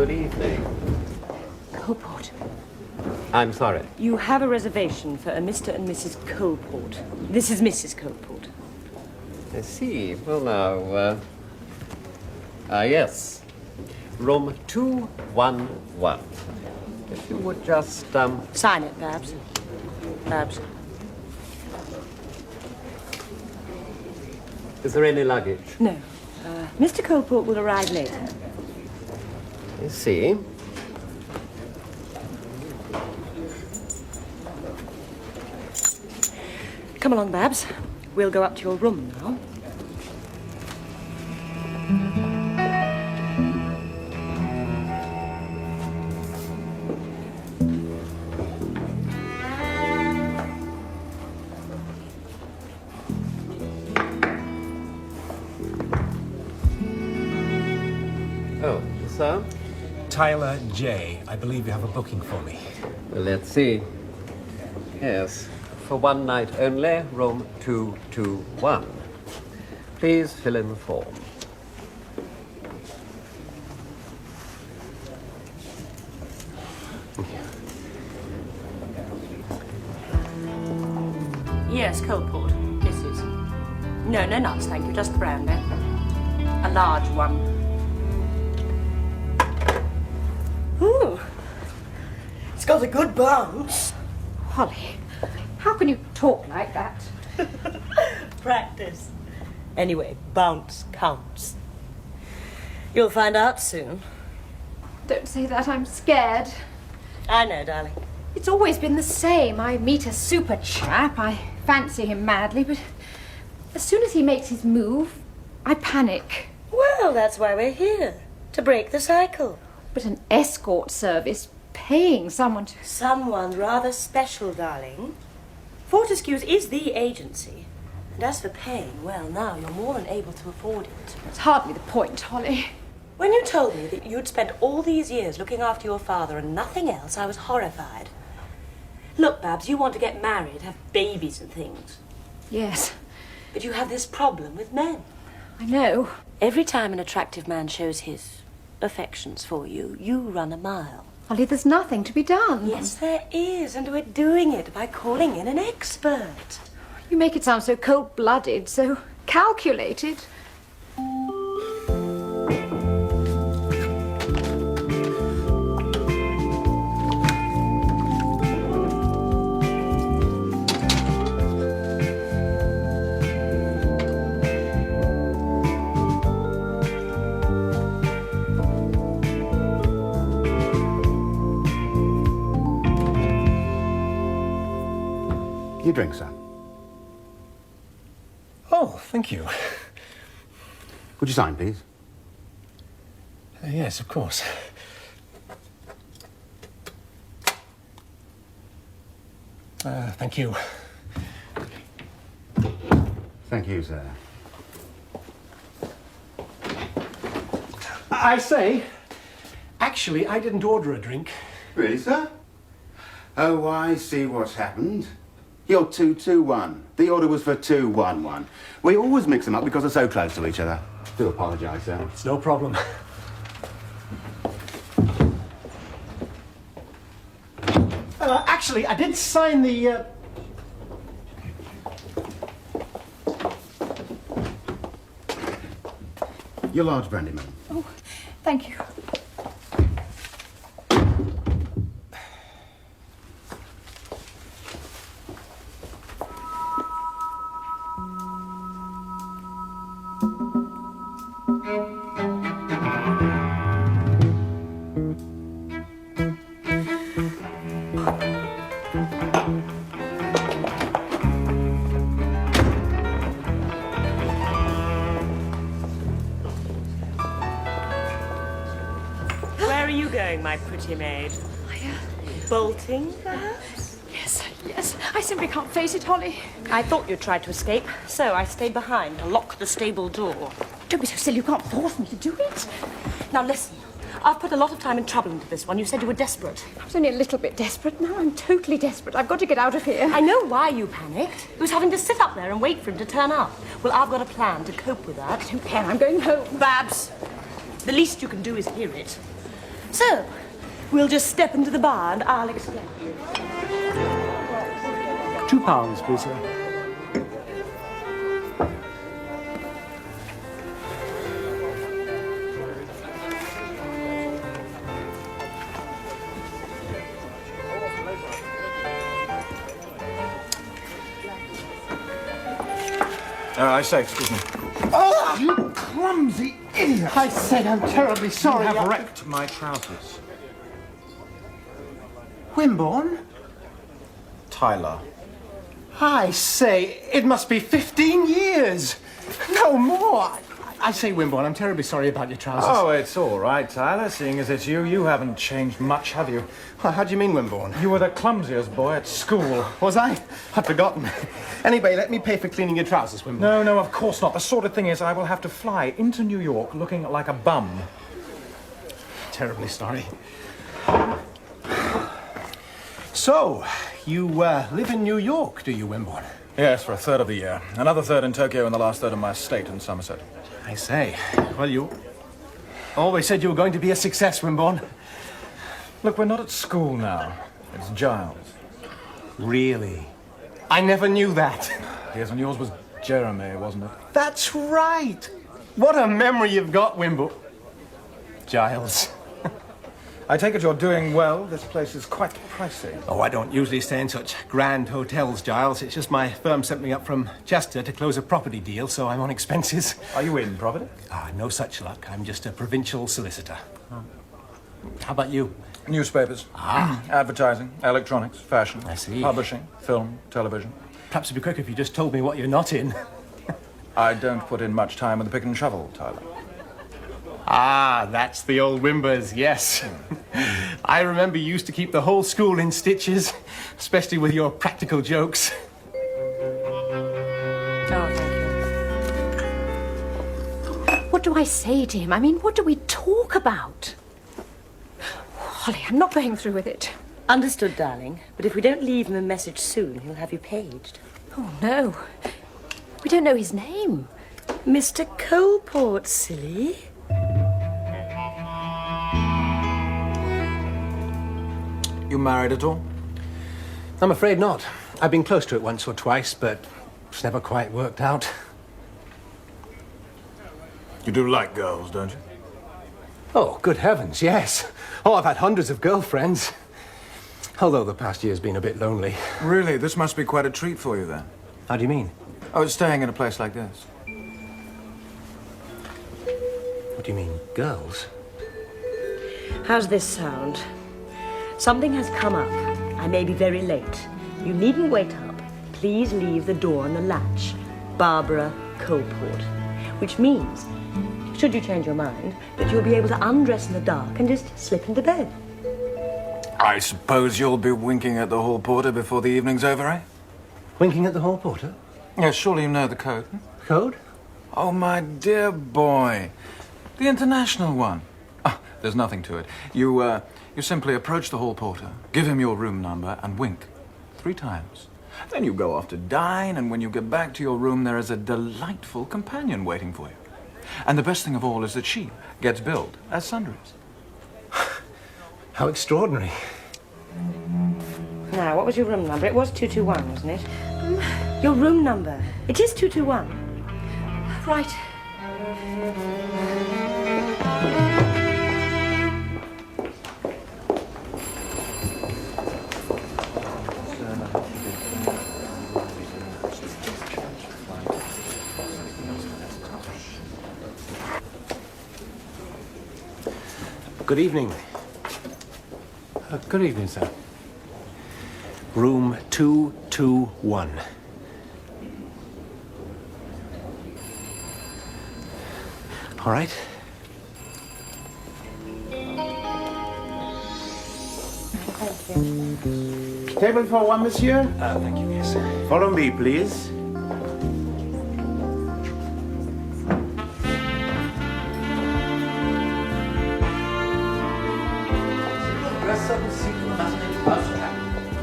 Good evening. Coalport. I'm sorry. You have a reservation for a Mr. and Mrs. Coalport. This is Mrs. Coalport. I see. Well, now, yes. Room 211. If you would just, Sign it, Babs. Babs. Is there any luggage? No. Mr. Coalport will arrive later. I see. Come along, Babs. We'll go up to your room now. Oh, sir? Tyler J. I believe you have a booking for me. Well, let's see. Yes. For one night only, room 221. Please fill in the form. Yes, Coalport. Mrs. No nuts, thank you. Just the brandy. A large one. Ooh. It's got a good bounce. Holly, how can you talk like that? Practice. Anyway, bounce counts. You'll find out soon. Don't say that, I'm scared. I know, darling. It's always been the same. I meet a super chap, I fancy him madly, but as soon as he makes his move, I panic. Well, that's why we're here. To break the cycle. But an escort service, paying someone to... Someone rather special, darling. Fortescue's is the agency. And as for paying, well, now you're more than able to afford it. It's hardly the point, Holly. When you told me that you'd spent all these years looking after your father and nothing else, I was horrified. Look, Babs, you want to get married, have babies and things. Yes, But you have this problem with men. I know. Every time an attractive man shows his affections for you, you run a mile. Holly, there's nothing to be done. Yes, there is, and we're doing it by calling in an expert. You make it sound so cold-blooded, so calculated. You drink, sir. Oh, thank you. Would you sign, please? Yes, of course. Thank you. Thank you, sir. I say, actually, I didn't order a drink. Really, sir? Oh, I see what's happened. You're 221. The order was for 211. We always mix them up because they're so close to each other. Do apologise, sir. It's no problem. Actually, I did sign the, Your large brandy, madam. Oh, thank you. Where are you going, my pretty maid? Bolting, perhaps? Yes. I simply can't face it, Holly. I thought you tried to escape, so I stayed behind to lock the stable door. Don't be so silly. You can't force me to do it. Now listen, I've put a lot of time and trouble into this one. You said you were desperate. I was only a little bit desperate. Now I'm totally desperate. I've got to get out of here. I know why you panicked. It was having to sit up there and wait for him to turn up. Well, I've got a plan to cope with that. I don't care. I'm going home. Babs, the least you can do is hear it. So, we'll just step into the bar and I'll explain. £2, please, sir. I say, excuse me. Oh, you clumsy idiot! I said I'm terribly sorry. You have wrecked my trousers. Wimborne? Tyler. I say, it must be 15 years. No more. I say, Wimborne, I'm terribly sorry about your trousers. Oh, it's all right, Tyler. Seeing as it's you, you haven't changed much, have you? Well, how do you mean, Wimborne? You were the clumsiest boy at school. Was I? I'd forgotten. Anyway, let me pay for cleaning your trousers, Wimborne. No, no, of course not. The sort of thing is I will have to fly into New York looking like a bum. Terribly sorry. So, you live in New York, do you, Wimborne? Yes, for a third of the year. Another third in Tokyo and the last third in my estate in Somerset. I say. Well, you always said you were going to be a success, Wimborne. Look, we're not at school now. It's Giles. Really? I never knew that. Yes, and yours was Jeremy, wasn't it? That's right. What a memory you've got, Wimborne. Giles. I take it you're doing well. This place is quite pricey. Oh, I don't usually stay in such grand hotels, Giles. It's just my firm sent me up from Chester to close a property deal, so I'm on expenses. Are you in property? Ah, no such luck. I'm just a provincial solicitor. How about you? Newspapers. Advertising, electronics, fashion. I see. Publishing, film, television. Perhaps it'd be quicker if you just told me what you're not in. I don't put in much time with the pick and shovel, Tyler. Ah, that's the old Wimbers, yes. I remember you used to keep the whole school in stitches, especially with your practical jokes. Oh, thank you. What do I say to him? I mean, what do we talk about? Holly, I'm not going through with it. Understood, darling. But if we don't leave him a message soon, he'll have you paged. Oh, no. We don't know his name. Mr. Coalport, silly. You married at all? I'm afraid not. I've been close to it once or twice, but it's never quite worked out. You do like girls, don't you? Oh, good heavens, yes. Oh, I've had hundreds of girlfriends. Although the past year's been a bit lonely. Really? This must be quite a treat for you, then. How do you mean? Oh, staying in a place like this. What do you mean, girls? How's this sound? Something has come up. I may be very late. You needn't wait up. Please leave the door on the latch. Barbara Coalport. Which means, should you change your mind, that you'll be able to undress in the dark and just slip into bed. I suppose you'll be winking at the hall porter before the evening's over, eh? Winking at the hall porter? Yes, surely you know the code. Code? Oh, my dear boy. The international one. Ah, there's nothing to it. You simply approach the hall porter, give him your room number, and wink 3 times. Then you go off to dine, and when you get back to your room, there is a delightful companion waiting for you. And the best thing of all is that she gets billed as sundries. How extraordinary. Now, what was your room number? It was 221, wasn't it? Your room number. It is 221. Right. Good evening. Good evening, sir. Room 221. All right. Table for one, monsieur? Thank you, yes. Follow me, please.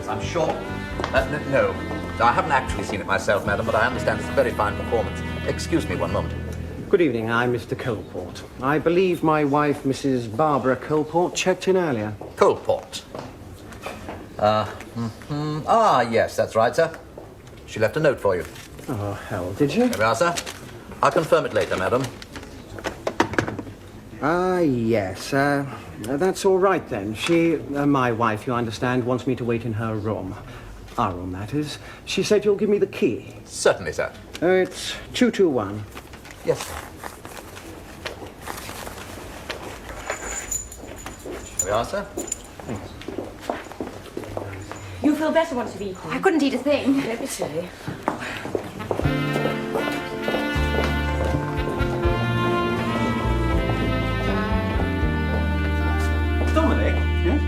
I'm sure. No, I haven't actually seen it myself, madam, but I understand it's a very fine performance. Excuse me one moment. Good evening, I'm Mr. Colport. I believe my wife, Mrs. Barbara Colport, checked in earlier. Colport. Yes, that's right, sir. She left a note for you. Oh, hell, did you? There we are, sir. I'll confirm it later, madam. Yes. That's all right then. She, my wife, you understand, wants me to wait in her room. Our room, that is. She said you'll give me the key. Certainly, sir. It's 221. Yes, sir. There we are, sir. Thanks. You feel better once you've eaten? I couldn't eat a thing. Don't be silly. Dominic? Yeah?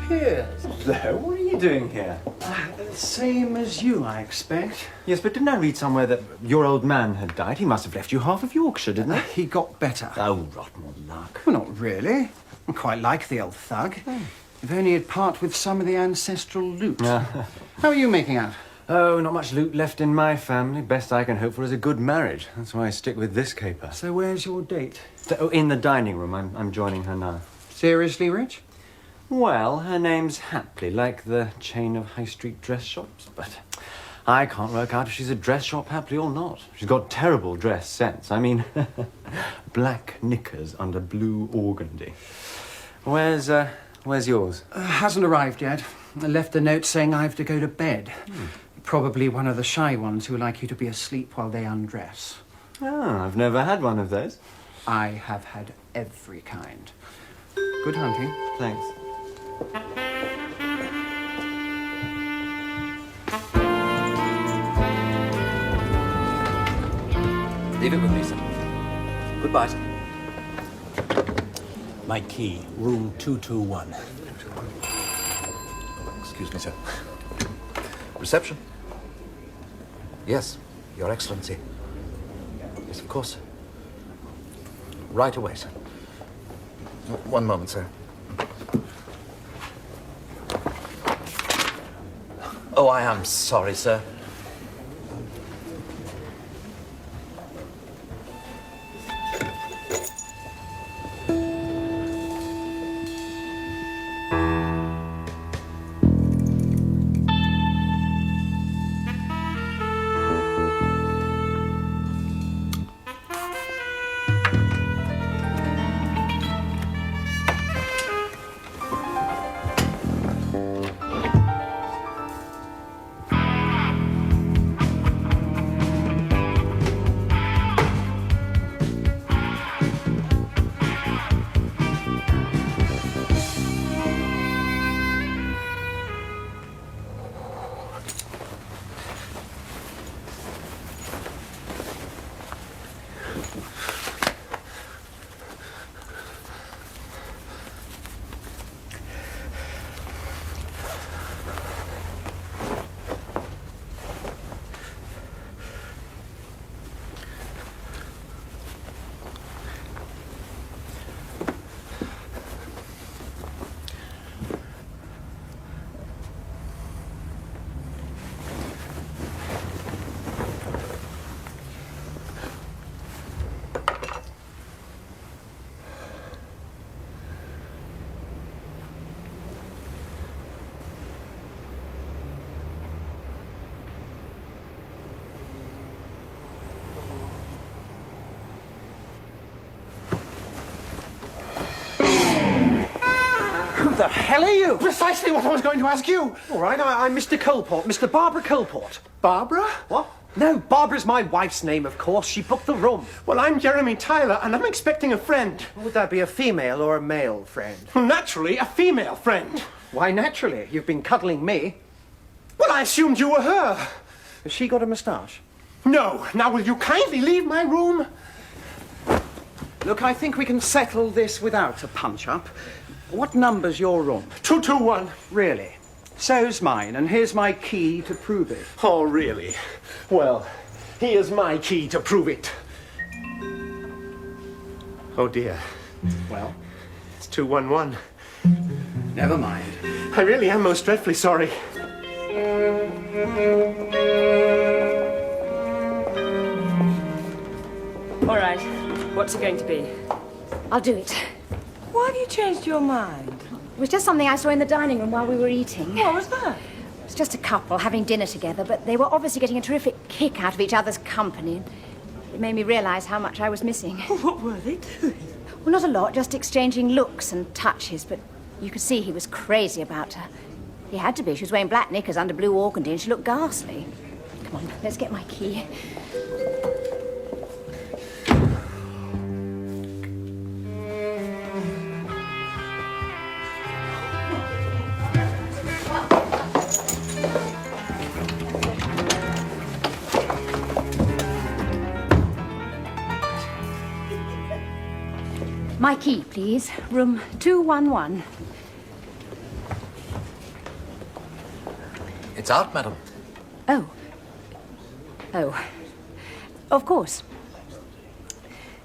Piers. Hello, what are you doing here? Same as you, I expect. Yes, but didn't I read somewhere that your old man had died? He must have left you half of Yorkshire, didn't he? He got better. Oh, rotten luck. Well, not really. I quite like the old thug. If only he'd part with some of the ancestral loot. How are you making out? Oh, not much loot left in my family. Best I can hope for is a good marriage. That's why I stick with this caper. So where's your date? In the dining room. I'm joining her now. Seriously, Rich? Well, her name's Hapley, like the chain of high street dress shops, but I can't work out if she's a dress shop Hapley or not. She's got terrible dress sense. I mean, black knickers under blue organdy. Where's yours? Hasn't arrived yet. I left a note saying I have to go to bed. Probably one of the shy ones who like you to be asleep while they undress. Ah, I've never had one of those. I have had every kind. Good hunting. Thanks. Leave it with me, sir. Goodbye, sir. My key, room 221. Excuse me, sir. Reception? Yes, Your Excellency. Yes, of course. Right away, sir. One moment, sir. Oh, I am sorry, sir. Who the hell are you? Precisely what I was going to ask you. All right, I'm Mr. Colport, Mr. Barbara Colport. Barbara? What? No, Barbara's my wife's name, of course. She booked the room. Well, I'm Jeremy Tyler, and I'm expecting a friend. Would that be a female or a male friend? Well, naturally, a female friend. Why, naturally. You've been cuddling me. Well, I assumed you were her. Has she got a moustache? No. Now, will you kindly leave my room? Look, I think we can settle this without a punch-up. What number's your room? 221. Really? So's mine, and here's my key to prove it. Oh, really? Well, here's my key to prove it. Oh, dear. Well, It's 211. never mind. I really am most dreadfully sorry. All right. What's it going to be? I'll do it. Why have you changed your mind? It was just something I saw in the dining room while we were eating. What was that? It was just a couple having dinner together, but they were obviously getting a terrific kick out of each other's company. It made me realise how much I was missing. What were they doing? Well, not a lot, just exchanging looks and touches, but you could see he was crazy about her. He had to be. She was wearing black knickers under blue organdy and she looked ghastly. Come on, let's get my key. My key, please. Room 211. It's out, madam. Oh. Oh. Of course.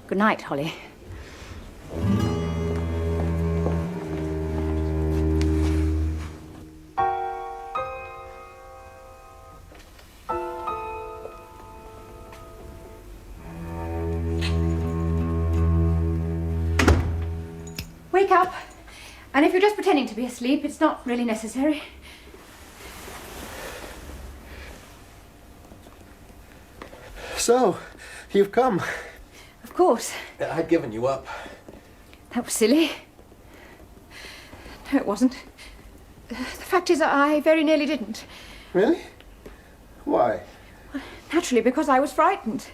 Good night, Holly. Wake up. And if you're just pretending to be asleep, it's not really necessary. So, you've come. Of course. I'd given you up. That was silly. No, it wasn't. The fact is, I very nearly didn't. Really? Why? Naturally, because I was frightened.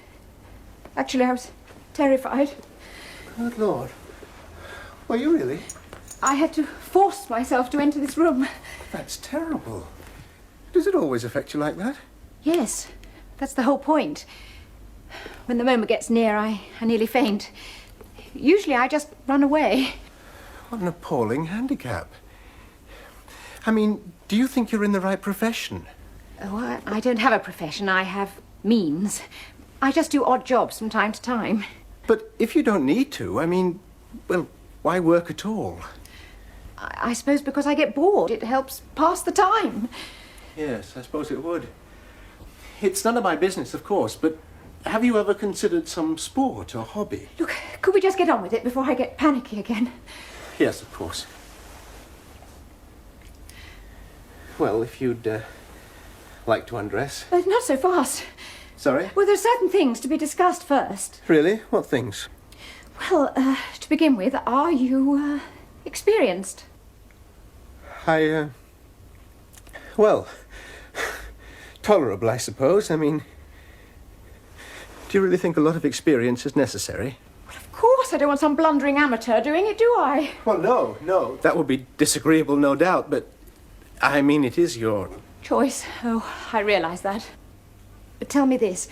Actually, I was terrified. Good Lord. Were you really? I had to force myself to enter this room. That's terrible. Does it always affect you like that? Yes, that's the whole point. When the moment gets near, I nearly faint. Usually I just run away. What an appalling handicap. I mean, do you think you're in the right profession? Oh, I don't have a profession. I have means. I just do odd jobs from time to time. But if you don't need to, I mean, well, why work at all? I suppose because I get bored. It helps pass the time. Yes, I suppose it would. It's none of my business, of course, but have you ever considered some sport or hobby? Look, could we just get on with it before I get panicky again? Yes, of course. Well, if you'd like to undress. Not so fast. Sorry? Well, there are certain things to be discussed first. Really? What things? Well, to begin with, are you experienced? Well, tolerable, I suppose. I mean, do you really think a lot of experience is necessary? Well, of course, I don't want some blundering amateur doing it, do I? Well, no. That would be disagreeable, no doubt, but I mean, it is your choice. Oh, I realise that. But tell me this.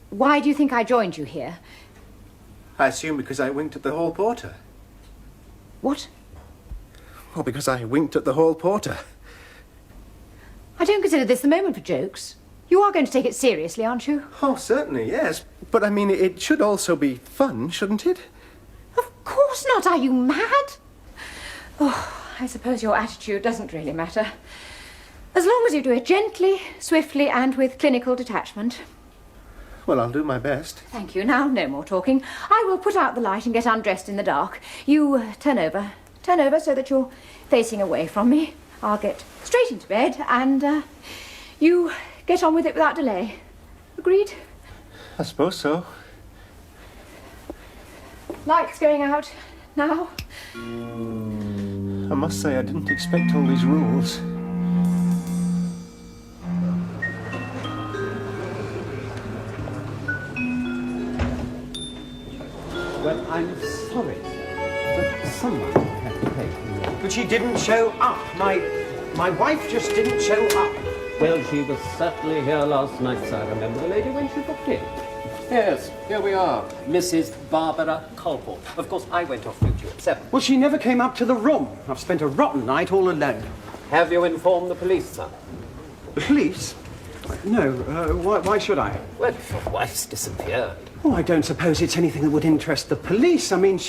Why do you think I joined you here? I assume because I winked at the hall porter. What? Well, because I winked at the hall porter. I don't consider this the moment for jokes. You are going to take it seriously, aren't you? Oh, certainly, yes. But I mean, it should also be fun, shouldn't it? Of course not. Are you mad? Oh, I suppose your attitude doesn't really matter. As long as you do it gently, swiftly, and with clinical detachment. Well, I'll do my best. Thank you. Now, no more talking. I will put out the light and get undressed in the dark. You turn over. Turn over so that you're facing away from me. I'll get straight into bed and you get on with it without delay. Agreed? I suppose so. Lights going out now. I must say, I didn't expect all these rules. Well, I'm sorry, but someone had to pay for me. But she didn't show up. My wife just didn't show up. Well, she was certainly here last night, sir. I remember the lady when she booked in. Yes, here we are. Mrs. Barbara Colport. Of course, I went off duty at 7. Well, she never came up to the room. I've spent a rotten night all alone. Have you informed the police, sir? The police? No, why should I? Well, if your wife's disappeared. Oh, I don't suppose it's anything that would interest the police. I mean,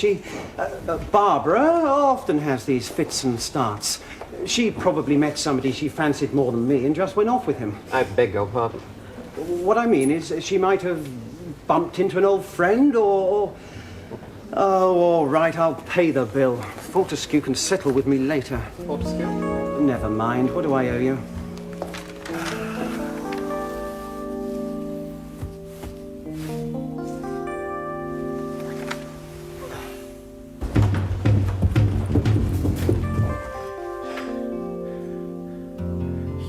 Barbara often has these fits and starts. She probably met somebody she fancied more than me and just went off with him. I beg your pardon? What I mean is she might have bumped into an old friend, or... Oh, all right, I'll pay the bill. Fortescue can settle with me later. Fortescue? Never mind. What do I owe you?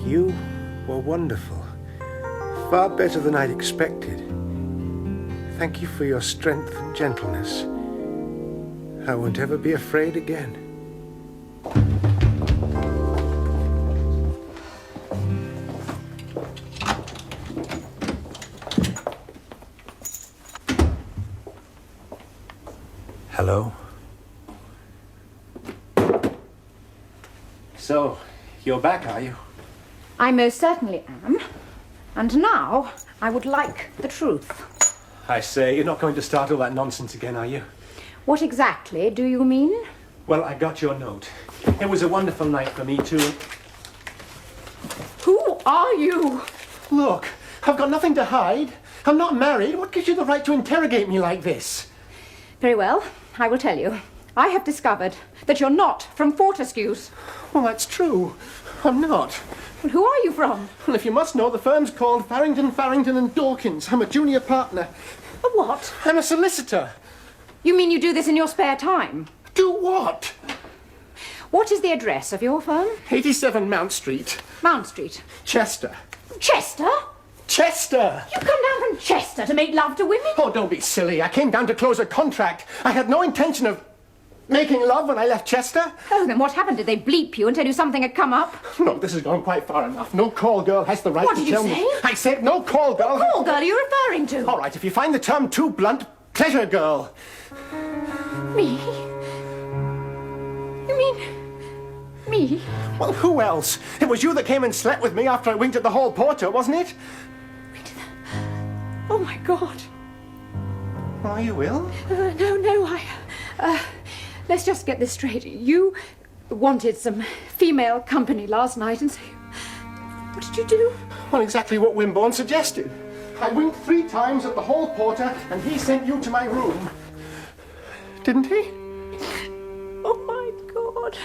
You were wonderful. Far better than I'd expected. Thank you for your strength and gentleness. I won't ever be afraid again. Hello? So, you're back, are you? I most certainly am. And now, I would like the truth. I say, you're not going to start all that nonsense again, are you? What exactly do you mean? Well, I got your note. It was a wonderful night for me, too. Who are you? Look, I've got nothing to hide. I'm not married. What gives you the right to interrogate me like this? Very well, I will tell you. I have discovered that you're not from Fortescue's. Well, that's true. I'm not. Well, who are you from? Well, if you must know, the firm's called Farrington and Dawkins. I'm a junior partner. A what? I'm a solicitor. You mean you do this in your spare time? Do what? What is the address of your firm? 87 Mount Street. Mount Street. Chester. Chester? Chester! You come down from Chester to make love to women? Oh, don't be silly. I came down to close a contract. I had no intention of making love when I left Chester. Oh, then what happened? Did they bleep you and tell you something had come up? Look, this has gone quite far enough. No call girl has the right What to did you tell say? me. I said no call girl. What call girl are you referring to? All right, if you find the term too blunt, pleasure girl. Me? You mean me? Well, who else? It was you that came and slept with me after I winked at the hall porter, wasn't it? Oh, my God. Are you ill? No, let's just get this straight. You wanted some female company last night, and so what did you do? Well, exactly what Wimborne suggested. I winked 3 times at the hall porter, and he sent you to my room. Didn't he? Oh, my God.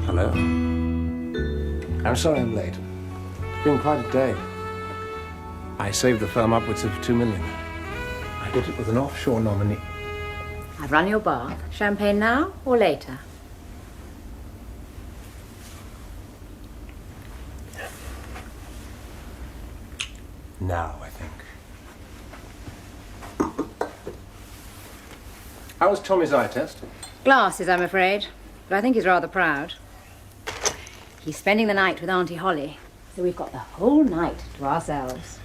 Hello? I'm sorry I'm late. It's been quite a day. I saved the firm upwards of $2 million. I did it with an offshore nominee. I've run your bath. Champagne now or later? Now, I think. How was Tommy's eye test? Glasses, I'm afraid. But I think he's rather proud. He's spending the night with Auntie Holly, so we've got the whole night to ourselves.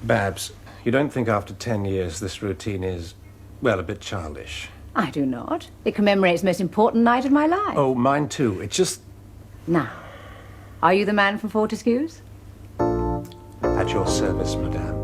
Babs, you don't think after 10 years this routine is, well, a bit childish? I do not. It commemorates the most important night of my life. Oh, mine too. It's just... Now, are you the man from Fortescue's? At your service, madame.